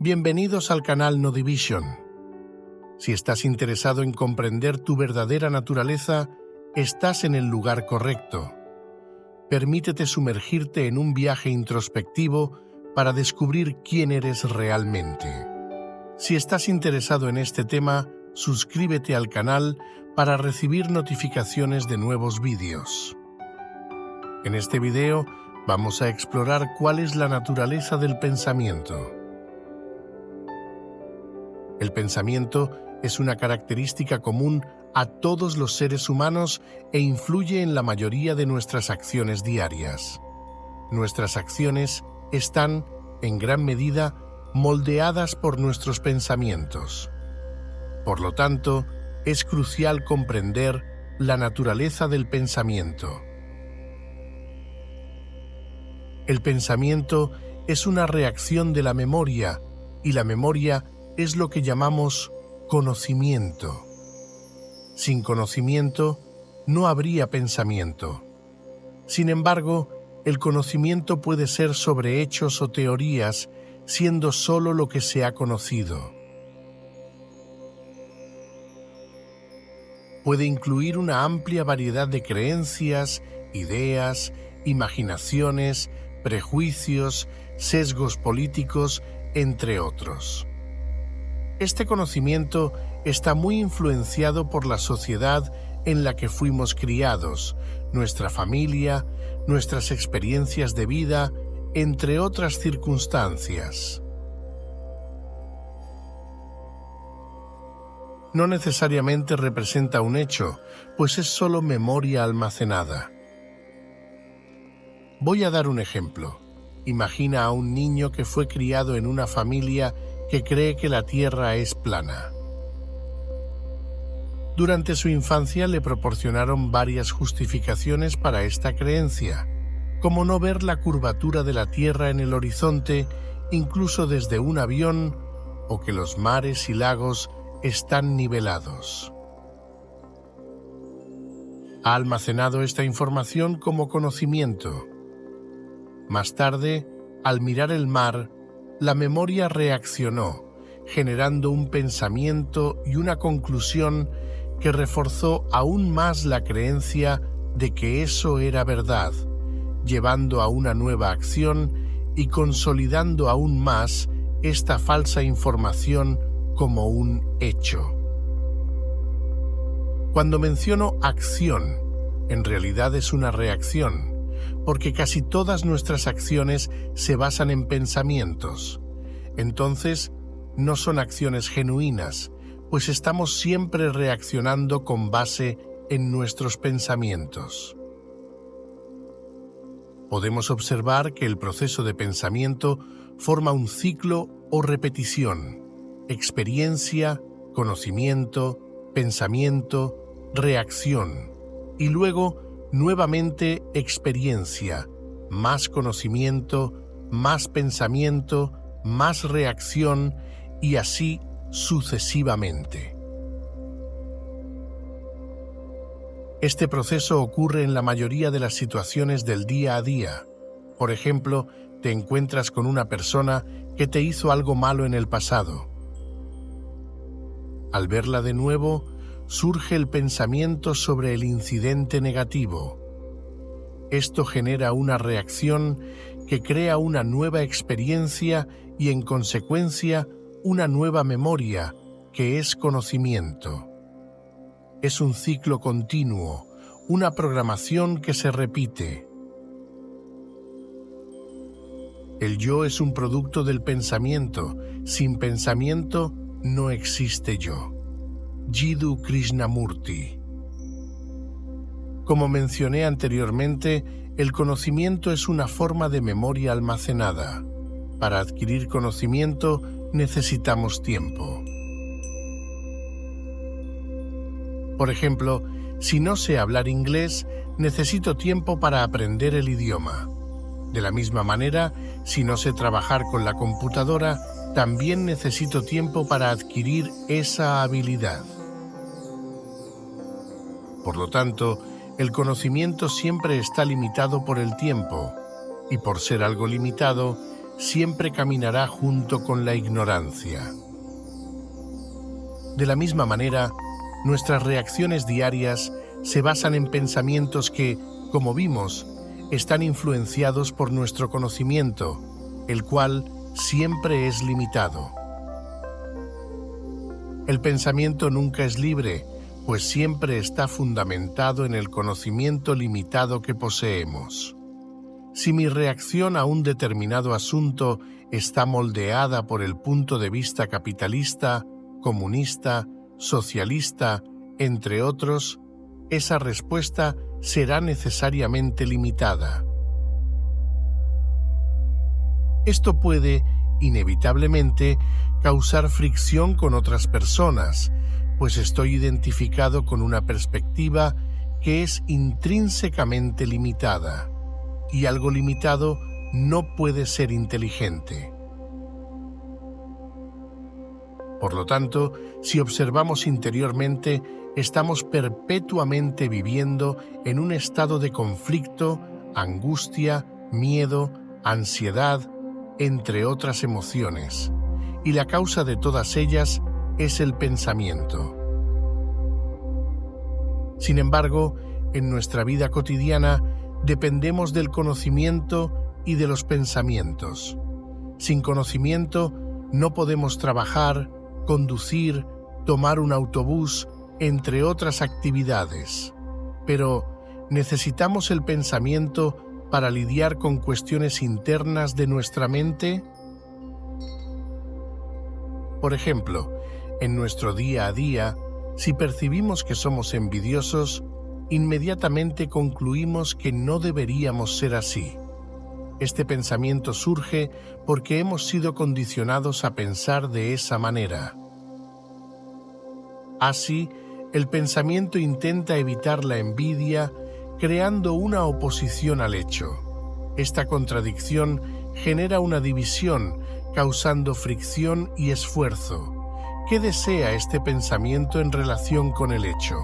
Bienvenidos al canal No Division. Si estás interesado en comprender tu verdadera naturaleza, estás en el lugar correcto. Permítete sumergirte en un viaje introspectivo para descubrir quién eres realmente. Si estás interesado en este tema, suscríbete al canal para recibir notificaciones de nuevos vídeos. En este video vamos a explorar cuál es la naturaleza del pensamiento. El pensamiento es una característica común a todos los seres humanos e influye en la mayoría de nuestras acciones diarias. Nuestras acciones están, en gran medida, moldeadas por nuestros pensamientos. Por lo tanto, es crucial comprender la naturaleza del pensamiento. El pensamiento es una reacción de la memoria, y la memoria es lo que llamamos conocimiento. Sin conocimiento, no habría pensamiento. Sin embargo, el conocimiento puede ser sobre hechos o teorías, siendo solo lo que se ha conocido. Puede incluir una amplia variedad de creencias, ideas, imaginaciones, prejuicios, sesgos políticos, entre otros. Este conocimiento está muy influenciado por la sociedad en la que fuimos criados, nuestra familia, nuestras experiencias de vida, entre otras circunstancias. No necesariamente representa un hecho, pues es solo memoria almacenada. Voy a dar un ejemplo. Imagina a un niño que fue criado en una familia que cree que la Tierra es plana. Durante su infancia le proporcionaron varias justificaciones para esta creencia, como no ver la curvatura de la Tierra en el horizonte, incluso desde un avión, o que los mares y lagos están nivelados. Ha almacenado esta información como conocimiento. Más tarde, al mirar el mar, la memoria reaccionó, generando un pensamiento y una conclusión que reforzó aún más la creencia de que eso era verdad, llevando a una nueva acción y consolidando aún más esta falsa información como un hecho. Cuando menciono acción, en realidad es una reacción, porque casi todas nuestras acciones se basan en pensamientos. Entonces, no son acciones genuinas, pues estamos siempre reaccionando con base en nuestros pensamientos. Podemos observar que el proceso de pensamiento forma un ciclo o repetición: experiencia, conocimiento, pensamiento, reacción, y luego nuevamente experiencia, más conocimiento, más pensamiento, más reacción, y así sucesivamente. Este proceso ocurre en la mayoría de las situaciones del día a día. Por ejemplo, te encuentras con una persona que te hizo algo malo en el pasado. Al verla de nuevo, surge el pensamiento sobre el incidente negativo. Esto genera una reacción que crea una nueva experiencia y, en consecuencia, una nueva memoria, que es conocimiento. Es un ciclo continuo, una programación que se repite. El yo es un producto del pensamiento. Sin pensamiento no existe yo. Jiddu Krishnamurti. Como mencioné anteriormente, el conocimiento es una forma de memoria almacenada. Para adquirir conocimiento necesitamos tiempo. Por ejemplo, si no sé hablar inglés, necesito tiempo para aprender el idioma. De la misma manera, si no sé trabajar con la computadora, también necesito tiempo para adquirir esa habilidad. Por lo tanto, el conocimiento siempre está limitado por el tiempo, y por ser algo limitado, siempre caminará junto con la ignorancia. De la misma manera, nuestras reacciones diarias se basan en pensamientos que, como vimos, están influenciados por nuestro conocimiento, el cual siempre es limitado. El pensamiento nunca es libre, pues siempre está fundamentado en el conocimiento limitado que poseemos. Si mi reacción a un determinado asunto está moldeada por el punto de vista capitalista, comunista, socialista, entre otros, esa respuesta será necesariamente limitada. Esto puede, inevitablemente, causar fricción con otras personas, pues estoy identificado con una perspectiva que es intrínsecamente limitada, y algo limitado no puede ser inteligente. Por lo tanto, si observamos interiormente, estamos perpetuamente viviendo en un estado de conflicto, angustia, miedo, ansiedad, entre otras emociones, y la causa de todas ellas es el pensamiento. Sin embargo, en nuestra vida cotidiana dependemos del conocimiento y de los pensamientos. Sin conocimiento no podemos trabajar, conducir, tomar un autobús, entre otras actividades. Pero ¿necesitamos el pensamiento para lidiar con cuestiones internas de nuestra mente? Por ejemplo, en nuestro día a día, si percibimos que somos envidiosos, inmediatamente concluimos que no deberíamos ser así. Este pensamiento surge porque hemos sido condicionados a pensar de esa manera. Así, el pensamiento intenta evitar la envidia, creando una oposición al hecho. Esta contradicción genera una división, causando fricción y esfuerzo. ¿Qué desea este pensamiento en relación con el hecho?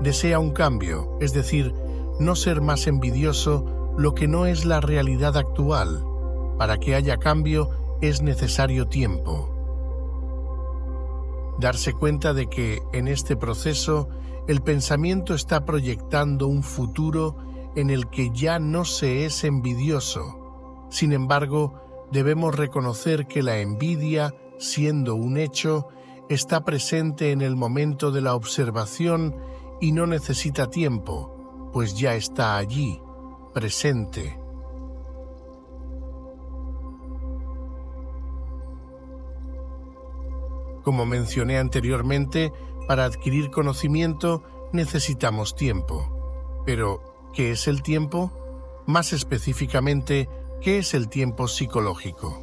Desea un cambio, es decir, no ser más envidioso, lo que no es la realidad actual. Para que haya cambio es necesario tiempo. Darse cuenta de que, en este proceso, el pensamiento está proyectando un futuro en el que ya no se es envidioso. Sin embargo, debemos reconocer que la envidia, siendo un hecho, está presente en el momento de la observación y no necesita tiempo, pues ya está allí, presente. Como mencioné anteriormente, para adquirir conocimiento necesitamos tiempo. Pero, ¿qué es el tiempo? Más específicamente, ¿qué es el tiempo psicológico?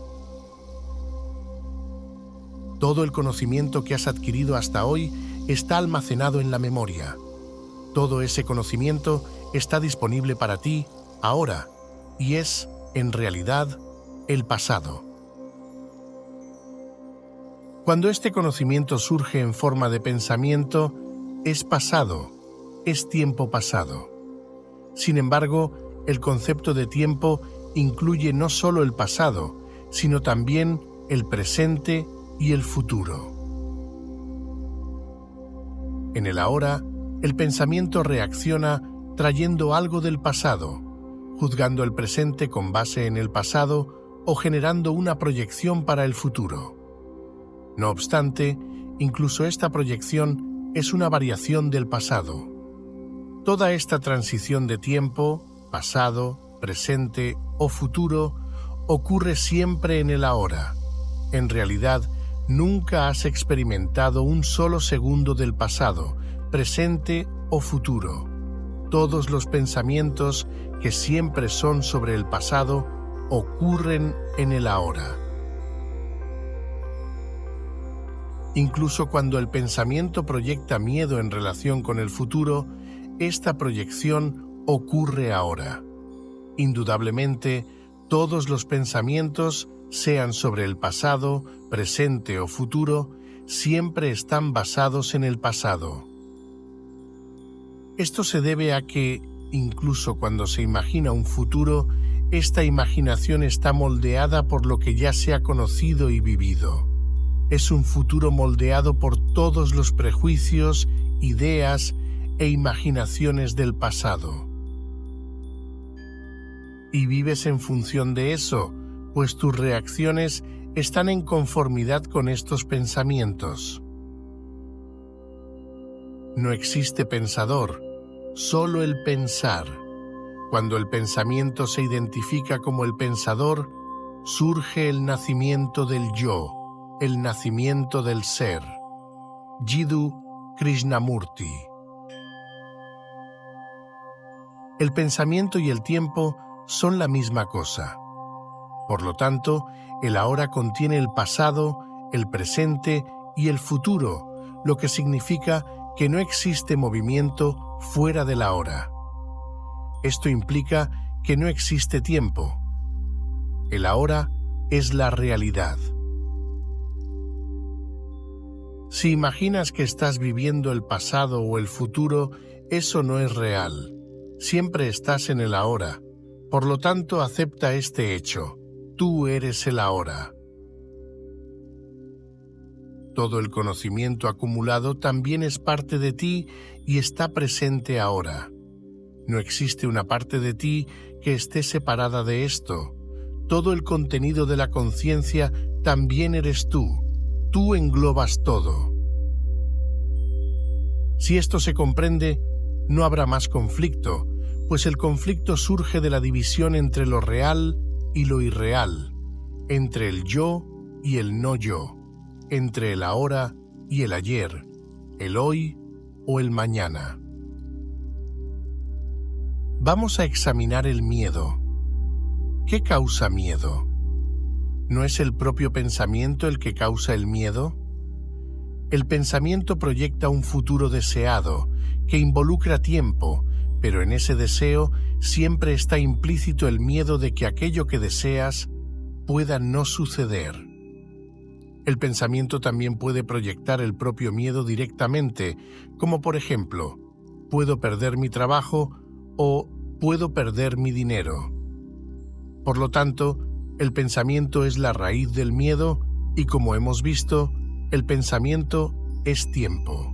Todo el conocimiento que has adquirido hasta hoy está almacenado en la memoria. Todo ese conocimiento está disponible para ti ahora y es, en realidad, el pasado. Cuando este conocimiento surge en forma de pensamiento, es pasado, es tiempo pasado. Sin embargo, el concepto de tiempo incluye no solo el pasado, sino también el presente y el futuro. En el ahora, el pensamiento reacciona trayendo algo del pasado, juzgando el presente con base en el pasado o generando una proyección para el futuro. No obstante, incluso esta proyección es una variación del pasado. Toda esta transición de tiempo, pasado, presente o futuro, ocurre siempre en el ahora. En realidad, nunca has experimentado un solo segundo del pasado, presente o futuro. Todos los pensamientos que siempre son sobre el pasado ocurren en el ahora. Incluso cuando el pensamiento proyecta miedo en relación con el futuro, esta proyección ocurre ahora. Indudablemente, todos los pensamientos, sean sobre el pasado, presente o futuro, siempre están basados en el pasado. Esto se debe a que, incluso cuando se imagina un futuro, esta imaginación está moldeada por lo que ya se ha conocido y vivido. Es un futuro moldeado por todos los prejuicios, ideas e imaginaciones del pasado. Y vives en función de eso, pues tus reacciones están en conformidad con estos pensamientos. No existe pensador, solo el pensar. Cuando el pensamiento se identifica como el pensador, surge el nacimiento del yo, el nacimiento del ser. Jiddu Krishnamurti. El pensamiento y el tiempo son la misma cosa. Por lo tanto, el ahora contiene el pasado, el presente y el futuro, lo que significa que no existe movimiento fuera del ahora. Esto implica que no existe tiempo. El ahora es la realidad. Si imaginas que estás viviendo el pasado o el futuro, eso no es real. Siempre estás en el ahora. Por lo tanto, acepta este hecho. Tú eres el ahora. Todo el conocimiento acumulado también es parte de ti y está presente ahora. No existe una parte de ti que esté separada de esto. Todo el contenido de la conciencia también eres tú. Tú englobas todo. Si esto se comprende, no habrá más conflicto, pues el conflicto surge de la división entre lo real y lo irreal, entre el yo y el no yo, entre el ahora y el ayer, el hoy o el mañana. Vamos a examinar el miedo. ¿Qué causa miedo? ¿No es el propio pensamiento el que causa el miedo? El pensamiento proyecta un futuro deseado, que involucra tiempo, pero en ese deseo siempre está implícito el miedo de que aquello que deseas pueda no suceder. El pensamiento también puede proyectar el propio miedo directamente, como por ejemplo, puedo perder mi trabajo o puedo perder mi dinero. Por lo tanto, el pensamiento es la raíz del miedo y, como hemos visto, el pensamiento es tiempo.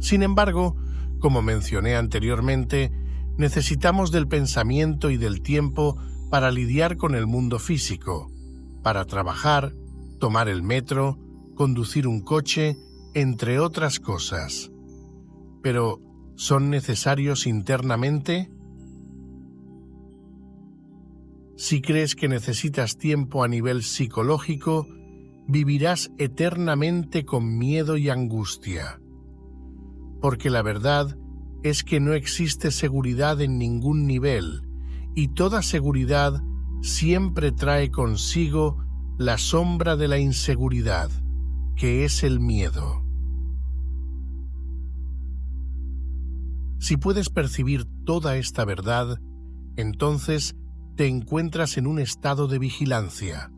Sin embargo, como mencioné anteriormente, necesitamos del pensamiento y del tiempo para lidiar con el mundo físico, para trabajar, tomar el metro, conducir un coche, entre otras cosas. Pero, ¿son necesarios internamente? Si crees que necesitas tiempo a nivel psicológico, vivirás eternamente con miedo y angustia. Porque la verdad es que no existe seguridad en ningún nivel, y toda seguridad siempre trae consigo la sombra de la inseguridad, que es el miedo. Si puedes percibir toda esta verdad, entonces te encuentras en un estado de vigilancia.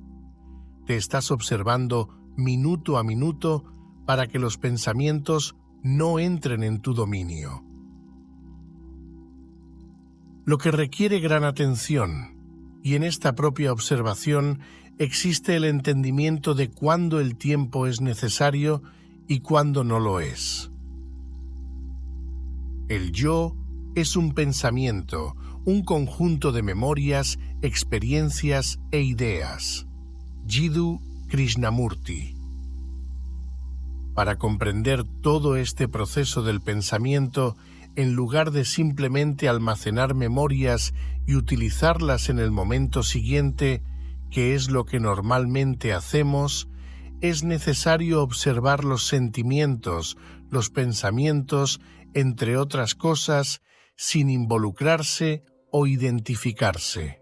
Te estás observando minuto a minuto para que los pensamientos no entren en tu dominio. Lo que requiere gran atención, y en esta propia observación existe el entendimiento de cuándo el tiempo es necesario y cuándo no lo es. El yo es un pensamiento, un conjunto de memorias, experiencias e ideas. Jiddu Krishnamurti. Para comprender todo este proceso del pensamiento, en lugar de simplemente almacenar memorias y utilizarlas en el momento siguiente, que es lo que normalmente hacemos, es necesario observar los sentimientos, los pensamientos, entre otras cosas, sin involucrarse o identificarse.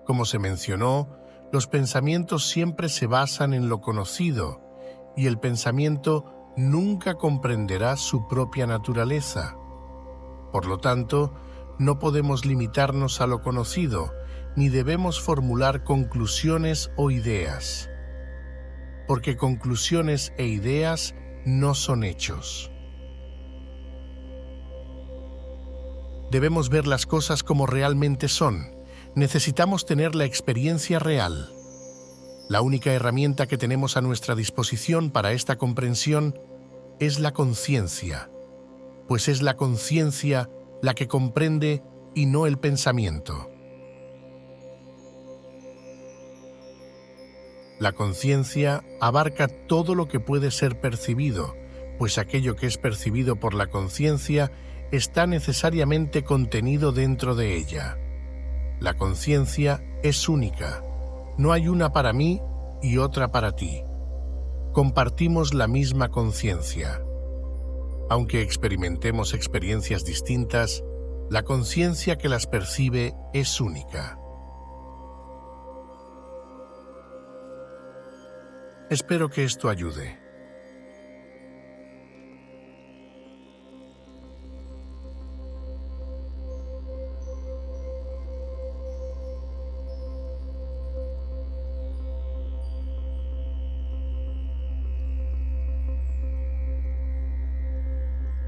Como se mencionó, los pensamientos siempre se basan en lo conocido, y el pensamiento nunca comprenderá su propia naturaleza. Por lo tanto, no podemos limitarnos a lo conocido, ni debemos formular conclusiones o ideas, porque conclusiones e ideas no son hechos. Debemos ver las cosas como realmente son. Necesitamos tener la experiencia real. La única herramienta que tenemos a nuestra disposición para esta comprensión es la conciencia, pues es la conciencia la que comprende y no el pensamiento. La conciencia abarca todo lo que puede ser percibido, pues aquello que es percibido por la conciencia está necesariamente contenido dentro de ella. La conciencia es única. No hay una para mí y otra para ti. Compartimos la misma conciencia. Aunque experimentemos experiencias distintas, la conciencia que las percibe es única. Espero que esto ayude.